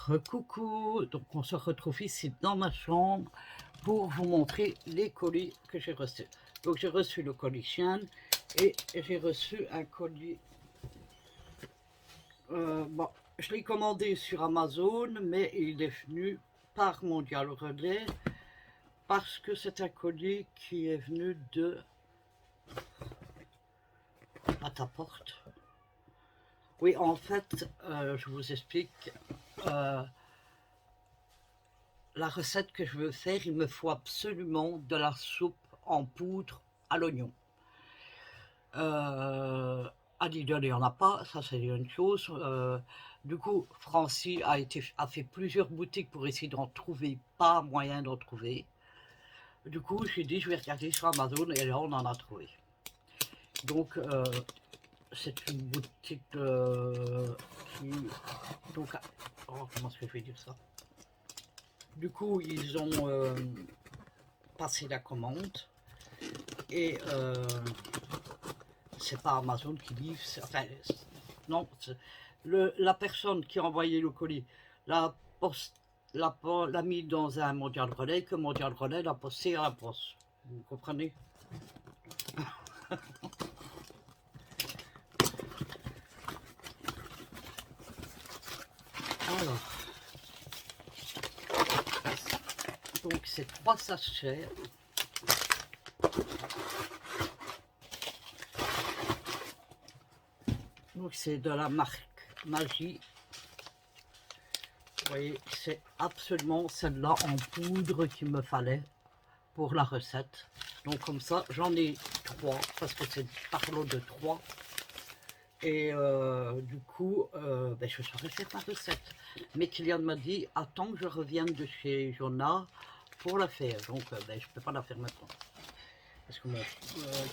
Recoucou, donc on se retrouve ici dans ma chambre pour vous montrer les colis que j'ai reçus. Donc j'ai reçu le colis chien et j'ai reçu un colis, bon, je l'ai commandé sur Amazon, mais il est venu par Mondial Relais parce que c'est un colis qui est venu de à ta porte. Oui, en fait, je vous explique. La recette que je veux faire, il me faut absolument de la soupe en poudre à l'oignon. À Lidl, il n'y en a pas, ça c'est une chose. Du coup, Francie a fait plusieurs boutiques pour essayer d'en trouver, pas moyen d'en trouver. Du coup, j'ai dit, je vais regarder sur Amazon et là, on en a trouvé. Donc, c'est une boutique qui... Donc, oh, comment est-ce que je vais dire ça? Du coup, ils ont passé la commande et c'est pas Amazon qui livre, enfin, non, la personne qui a envoyé le colis l'a mis dans un Mondial Relais, que Mondial Relais l'a posté à la poste. Vous comprenez? Alors, donc c'est 3 sachets. Donc c'est de la marque Magie. Vous voyez, c'est absolument celle-là en poudre qu'il me fallait pour la recette. Donc comme ça, j'en ai 3, parce que c'est par lot de 3. Et du coup, ben, je saurais faire ma recette. Mais Kylian m'a dit, attends que je revienne de chez Jonah pour la faire. Donc ben, je ne peux pas la faire maintenant. Parce que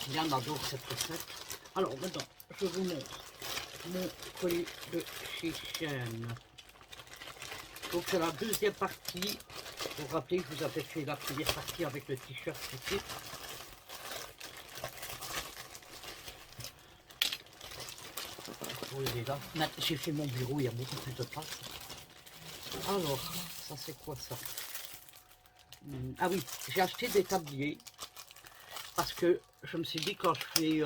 Kylian adore cette recette. Alors maintenant, je vous montre mon colis de chez Shein. Donc c'est la deuxième partie. Vous vous rappelez que je vous avais fait la première partie avec le t-shirt ici. J'ai fait mon bureau, il y a beaucoup plus de place. Alors, ça c'est quoi ça? Ah oui, j'ai acheté des tabliers parce que je me suis dit quand je fais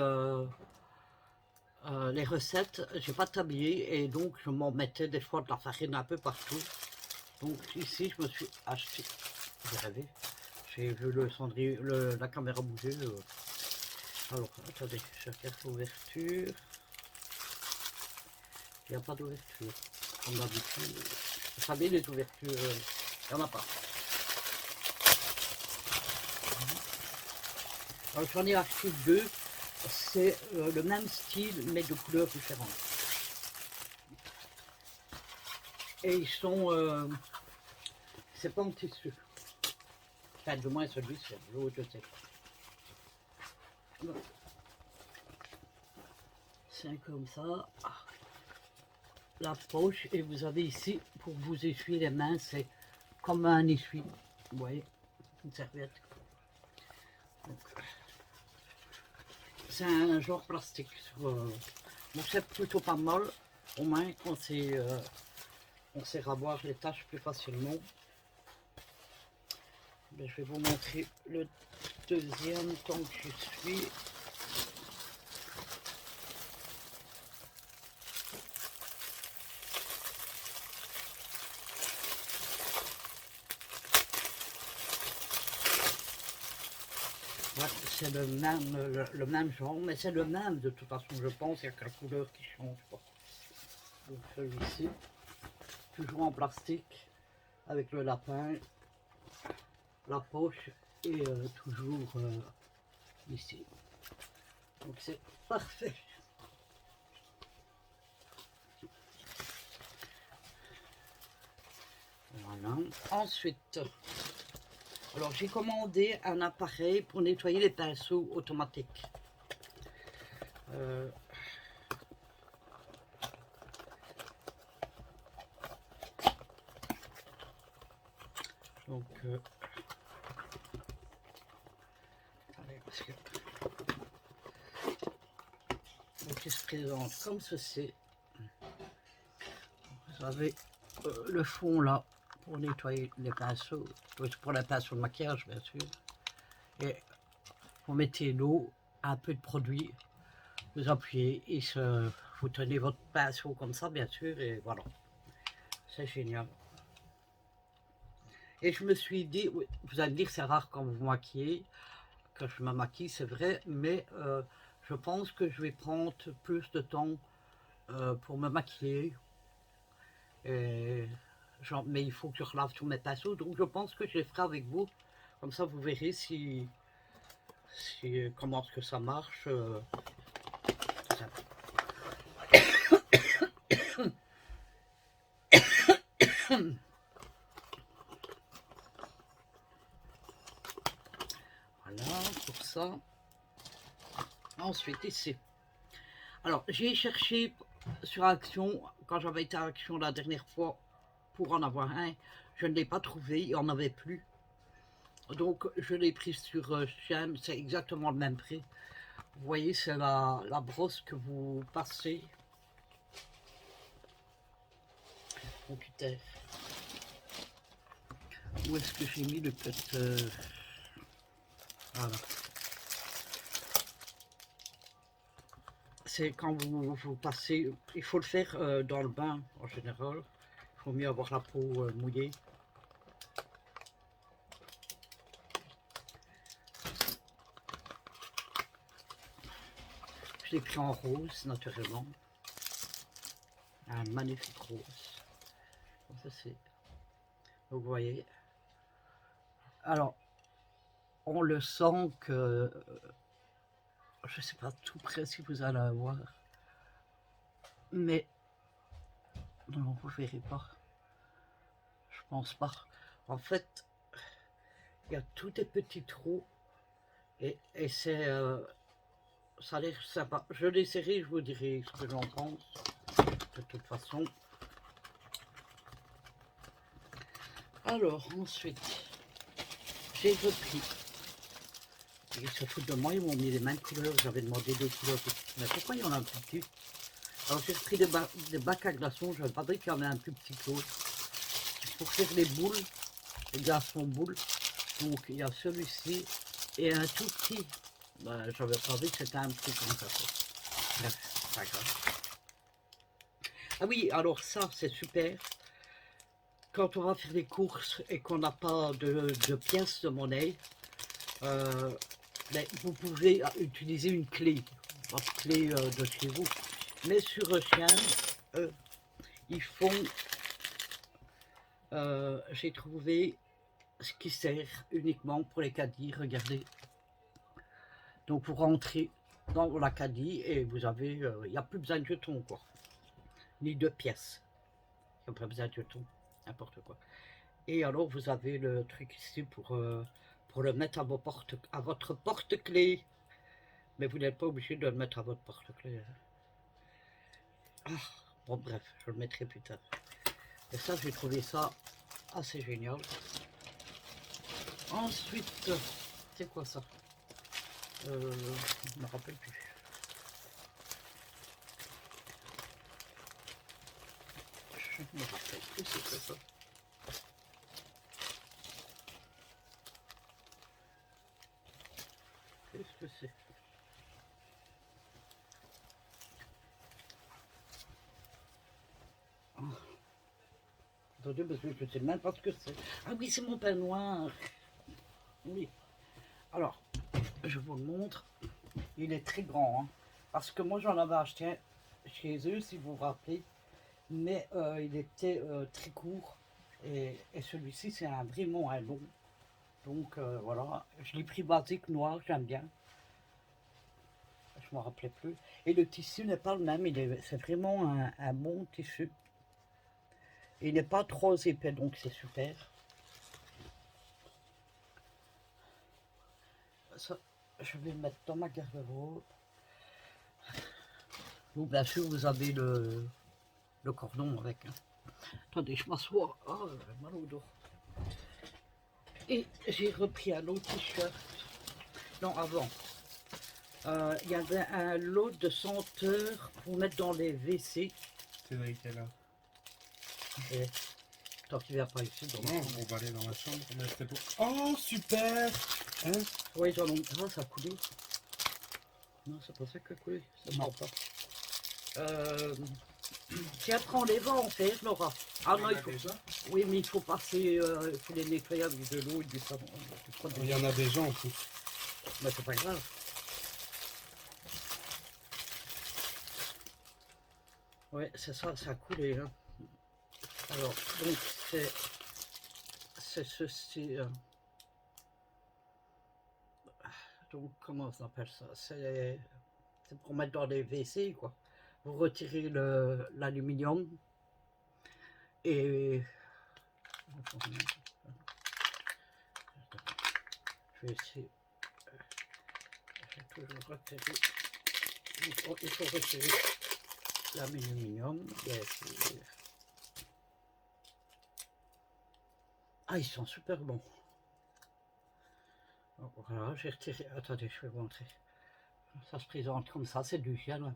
les recettes, j'ai pas de tablier et donc je m'en mettais des fois de la farine un peu partout. Donc ici je me suis acheté, j'ai rêvé, j'ai vu le cendrier, la caméra bouger. Alors attendez, je regarde l'ouverture. Il n'y a pas d'ouverture, comme d'habitude. Vous savez, les ouvertures, il n'y en a pas. Alors j'en ai acheté 2, c'est le même style mais de couleurs différentes. Et ils sont, c'est pas en tissu. Enfin, du moins celui-ci, l'autre je sais pas. C'est comme ça. La poche, et vous avez ici, pour vous essuyer les mains, c'est comme un essuie. Vous voyez, une serviette. C'est un genre plastique. Bon, c'est plutôt pas mal. Au moins, on sait ravoir les tâches plus facilement. Mais je vais vous montrer le deuxième tant que je suis. Ouais, c'est le même genre, mais c'est le même de toute façon, je pense. Il n'y a que la couleur qui change pas. Donc celui-ci, toujours en plastique, avec le lapin, la poche et toujours ici. Donc c'est parfait. Voilà. Ensuite, alors j'ai commandé un appareil pour nettoyer les pinceaux automatiques. Donc, attendez, parce que donc il se présente comme ceci. Vous avez le fond là pour nettoyer les pinceaux, pour les pinceaux de maquillage bien sûr. Et vous mettez l'eau, un peu de produit, vous appuyez et vous tenez votre pinceau comme ça bien sûr et voilà. C'est génial. Et je me suis dit, oui, vous allez me dire c'est rare quand vous maquillez, que je me maquille, c'est vrai, mais je pense que je vais prendre plus de temps pour me maquiller. Et, genre, mais il faut que je relave tous mes pinceaux, donc je pense que je les ferai avec vous. Comme ça, vous verrez comment est-ce que ça marche. Voilà, pour ça. Ensuite, ici. Alors, j'ai cherché sur Action, quand j'avais été à Action la dernière fois, pour en avoir un. Je ne l'ai pas trouvé, il n'y en avait plus. Donc, je l'ai pris sur Shein, c'est exactement le même prix. Vous voyez, c'est la brosse que vous passez. Mon cutter. Où est-ce que j'ai mis le cutter? Voilà. C'est quand vous passez, il faut le faire dans le bain en général. Il faut mieux avoir la peau mouillée. Je l'ai pris en rose naturellement. Un magnifique rose. Comme ça c'est. Donc vous voyez. Alors, on le sent que. Je ne sais pas tout près si vous allez avoir. Mais. Non, vous ne verrez pas. Je pense pas. En fait, il y a tous des petits trous. Et c'est. Ça a l'air sympa. Je l'essaierai, je vous dirai ce que j'en pense. De toute façon. Alors, ensuite, j'ai repris. Ils se foutent de moi, ils m'ont mis les mêmes couleurs. J'avais demandé 2 couleurs. Mais pourquoi il y en a un plus petit? Alors, j'ai repris des bacs à glaçons. Je pas dit qu'il y en a un plus petit que l'autre. Pour faire les boules, les glaçons boules. Donc, il y a celui-ci et un tout petit. Ben, j'avais pas vu que c'était un petit comme ça. Bref, pas grave. Ah oui, alors ça, c'est super. Quand on va faire des courses et qu'on n'a pas de pièces de monnaie, mais vous pouvez utiliser une clé, votre clé de chez vous. Mais sur Shein, ils font, j'ai trouvé ce qui sert uniquement pour les caddies, regardez. Donc vous rentrez dans la caddie et vous avez, il n'y a plus besoin de jetons quoi, ni de pièces. Il n'y a pas besoin de jetons, n'importe quoi. Et alors vous avez le truc ici pour le mettre à votre porte-clés. Mais vous n'êtes pas obligé de le mettre à votre porte-clés. Ah, bon bref, je le mettrai plus tard. Et ça, j'ai trouvé ça assez génial. Ensuite, c'est quoi ça? Je ne me rappelle plus. Je me rappelle plus c'est ça. Qu'est-ce que c'est? Attendez, parce que je ne sais même pas ce que c'est. Ah oui, c'est mon pain noir. Oui. Alors, je vous le montre. Il est très grand. Hein, parce que moi, j'en avais acheté un chez eux, si vous vous rappelez. Mais il était très court. Et celui-ci, c'est vraiment un long. Donc, voilà. Je l'ai pris basique noir, j'aime bien. Je ne me rappelais plus. Et le tissu n'est pas le même. C'est vraiment un bon tissu. Il n'est pas trop épais, donc c'est super. Ça, je vais le mettre dans ma garde-robe. Donc, bien sûr, vous avez le cordon avec. Hein. Attendez, je m'assois. Oh, j'ai mal au dos. Et j'ai repris un autre t-shirt. Non, avant. Il y avait un lot de senteurs pour mettre dans les WC. C'est vrai qu'elle a. Tant qu'il vient pas ici. Donc... Non, on va aller dans la chambre. Oh, super! Hein? Oui, j'en ai... Ah, ça a coulé. Non, c'est pas ça qui a coulé. Ça Non. ne pas. Tiens, prends les vents, en fait, Laura. Ah non, il faut... Déjà? Oui, mais il faut passer... il faut les nettoyer avec de l'eau et du savon. Il y en a déjà en plus. Mais c'est pas grave. Oui, c'est ça, ça a coulé. Hein. Alors, donc, c'est ceci. Donc, comment on appelle ça? C'est pour mettre dans les WC, quoi. Vous retirez l'aluminium et... Je vais essayer. Je vais toujours retirer. Il faut retirer l'aluminium. Ah, ils sont super bons. Voilà, j'ai retiré. Attendez, je vais vous montrer. Ça se présente comme ça, c'est du chien. Ouais.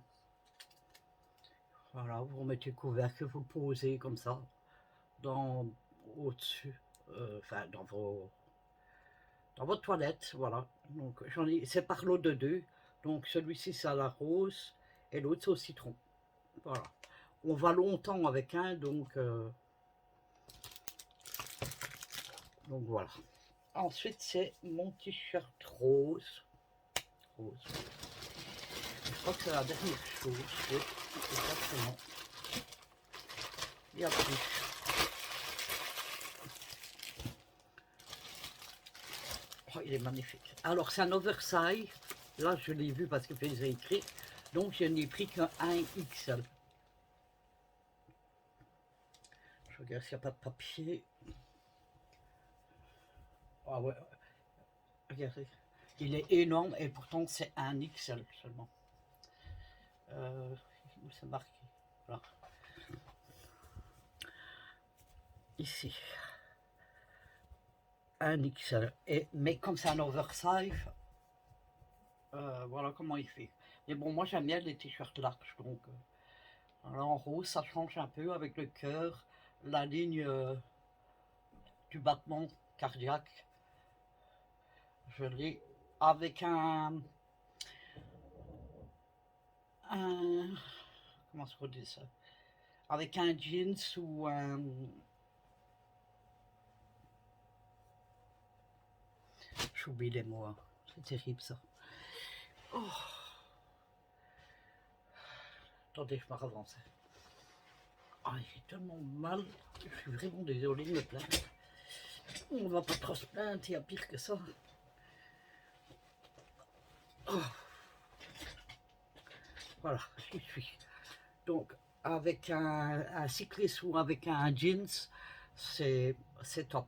Voilà, vous remettez le couvercle, vous le posez comme ça, au-dessus, enfin dans votre toilette, voilà. Donc j'en ai, c'est par lot de deux. Donc celui-ci c'est à la rose et l'autre c'est au citron. Voilà. On va longtemps avec un, donc voilà. Ensuite c'est mon t-shirt rose. Rose. Je crois que c'est la dernière chose. Oui, exactement. Il y a plus. Oh, il est magnifique. Alors, c'est un oversize. Là, je l'ai vu parce que je les ai écrits. Donc, je n'ai pris qu'un 1XL. Je regarde s'il n'y a pas de papier. Ah ouais. Regardez. Il est énorme et pourtant, c'est un XL seulement. Où c'est marqué? Voilà. Ici. Un XL. Mais comme c'est un oversize, voilà comment il fait. Mais bon, moi j'aime bien les t-shirts larges, donc alors en rose ça change un peu avec le cœur, la ligne du battement cardiaque. Je l'ai avec un comment se dit ça? Avec un jeans ou un... J'oublie les mots, hein. C'est terrible ça. Oh. Attendez, je me ravance. Ah, j'ai tellement mal, je suis vraiment désolé de me plaindre. On va pas trop se plaindre, il y a pire que ça. Oh. Voilà, j'y suis. Donc, avec un cycliste ou avec un jeans, c'est top,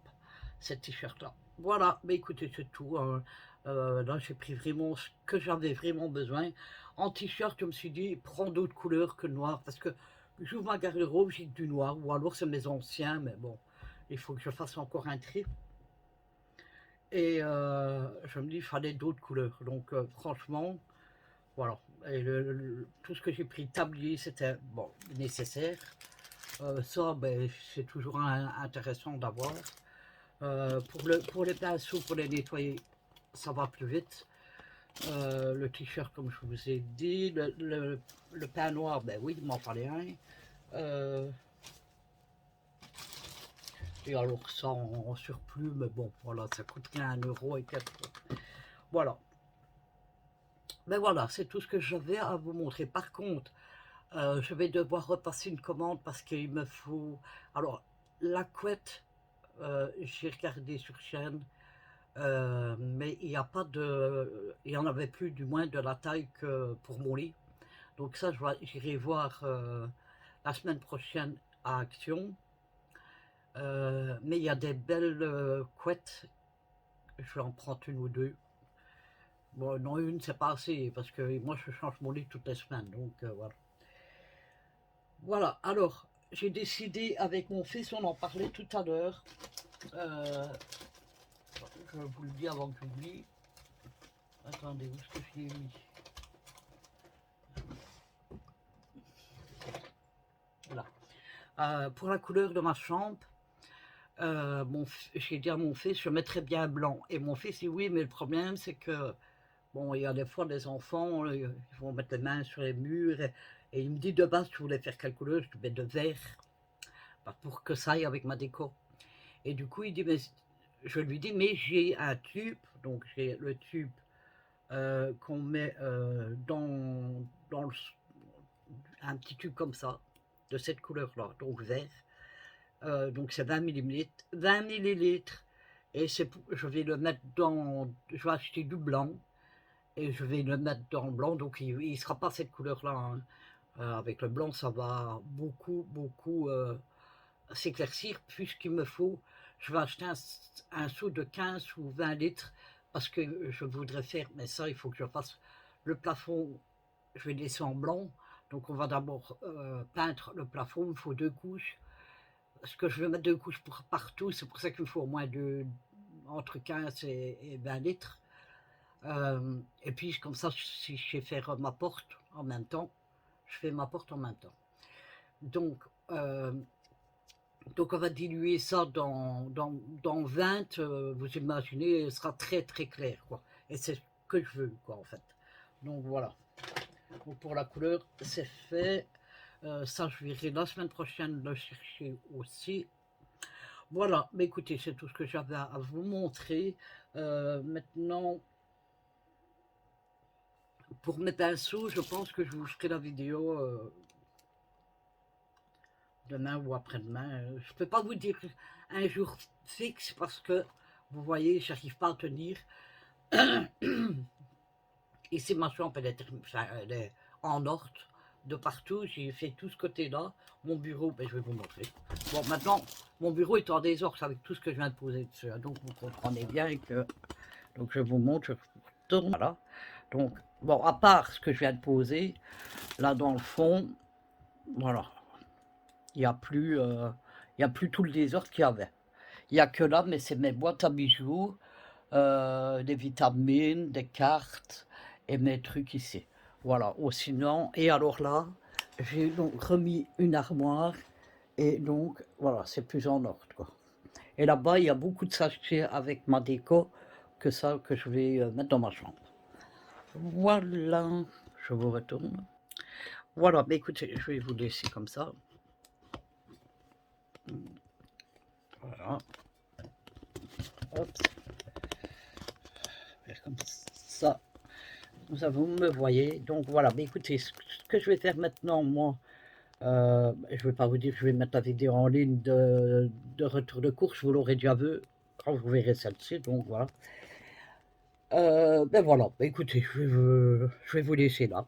cette t-shirt-là. Voilà, mais écoutez, c'est tout. Hein. Là, j'ai pris vraiment ce que j'avais vraiment besoin. En t-shirt, je me suis dit, prends d'autres couleurs que le noir, parce que j'ouvre ma garde-robe, j'ai du noir, ou alors c'est mes anciens, mais bon, il faut que je fasse encore un tri. Et je me dis, il fallait d'autres couleurs. Donc, franchement, voilà. Et tout ce que j'ai pris, tablier, c'était bon, nécessaire. Ça, ben, c'est toujours intéressant d'avoir. Pour les pinceaux, pour les nettoyer, ça va plus vite. Le t-shirt, comme je vous ai dit. Le pain noir, ben oui, il m'en fallait un. Et alors ça en surplus, mais bon, voilà, ça coûte qu'un euro et quelques. Voilà. Ben voilà, c'est tout ce que j'avais à vous montrer. Par contre, je vais devoir repasser une commande parce qu'il me faut... Alors, la couette, j'ai regardé sur chaîne, mais il n'y a pas de... Il n'y en avait plus, du moins, de la taille que pour mon lit. Donc ça, j'irai voir la semaine prochaine à Action. Mais il y a des belles couettes. Je vais en prendre une ou deux. Bon, non, une, c'est pas assez, parce que moi, je change mon lit toutes les semaines, donc voilà. Voilà, alors, j'ai décidé avec mon fils, on en parlait tout à l'heure, je vous le dis avant que j'oublie. Attendez, où est-ce que je l'ai mis? Voilà. Pour la couleur de ma chambre, j'ai dit à mon fils, je mettrais bien blanc. Et mon fils dit oui, mais le problème, c'est que, bon, il y a des fois des enfants, ils vont mettre les mains sur les murs. Et il me dit de base, tu voulais faire quelle couleur? Je mets de vert, bah, pour que ça aille avec ma déco. Et du coup, il dit, mais je lui dis, mais j'ai un tube, donc j'ai le tube qu'on met dans un petit tube comme ça, de cette couleur-là, donc vert. Donc c'est 20 millilitres. 20 millilitres. Et je vais le mettre dans... Je vais acheter du blanc. Et je vais le mettre dans le blanc. Donc il ne sera pas cette couleur-là, hein. Avec le blanc, ça va beaucoup s'éclaircir. Puisqu'il me faut... Je vais acheter un seau de 15 ou 20 litres. Parce que je voudrais faire... Mais ça, il faut que je fasse le plafond. Je vais laisser en blanc. Donc on va d'abord peindre le plafond. Il me faut 2 couches. Parce que je vais mettre 2 couches pour partout, c'est pour ça qu'il me faut au moins entre 15 et 20 litres. Et puis comme ça, si je sais faire ma porte en même temps, je fais ma porte en même temps. Donc on va diluer ça dans 20, vous imaginez, ce sera très clair, quoi. Et c'est ce que je veux, quoi, en fait. Donc voilà. Donc pour la couleur, c'est fait. Ça, je verrai la semaine prochaine le chercher aussi. Voilà, mais écoutez, c'est tout ce que j'avais à vous montrer. Maintenant, pour mes pinceaux, je pense que je vous ferai la vidéo demain ou après-demain. Je ne peux pas vous dire un jour fixe parce que, vous voyez, j'arrive pas à tenir. Ici, ma chambre, elle est en ordre de partout. J'ai fait tout ce côté-là. Mon bureau, ben, je vais vous montrer. Bon, maintenant, mon bureau est en désordre avec tout ce que je viens de poser dessus. Donc, vous comprenez bien que... Donc, je vous montre, je retourne. Voilà. Donc, bon, à part ce que je viens de poser, là, dans le fond, voilà. Il n'y a plus tout le désordre qu'il y avait. Il n'y a que là, mais c'est mes boîtes à bijoux, des vitamines, des cartes et mes trucs ici. Voilà, ou sinon, et alors là, j'ai donc remis une armoire et donc voilà, c'est plus en ordre, quoi. Et là-bas, il y a beaucoup de sachets avec ma déco que ça que je vais mettre dans ma chambre. Voilà, je vous retourne. Voilà, mais écoutez, je vais vous laisser comme ça. Voilà. Hop. Faire comme ça. Vous me voyez. Donc voilà, mais écoutez, ce que je vais faire maintenant, moi, je ne vais pas vous dire que je vais mettre la vidéo en ligne de retour de course, vous l'aurez déjà vu quand vous verrez celle-ci, donc voilà. Ben voilà, ben écoutez, je vais vous laisser là.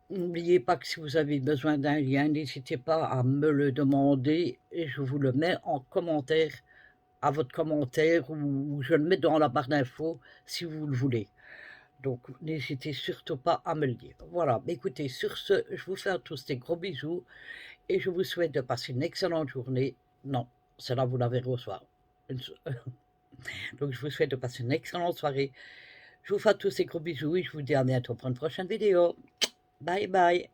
N'oubliez pas que si vous avez besoin d'un lien, n'hésitez pas à me le demander et je vous le mets en commentaire, à votre commentaire, ou je le mets dans la barre d'infos si vous le voulez. Donc n'hésitez surtout pas à me le dire. Voilà, écoutez, sur ce, je vous fais à tous des gros bisous et je vous souhaite de passer une excellente journée. Non, celle-là vous la verrez au soir. Donc je vous souhaite de passer une excellente soirée. Je vous fais à tous des gros bisous et je vous dis à bientôt pour une prochaine vidéo. Bye bye.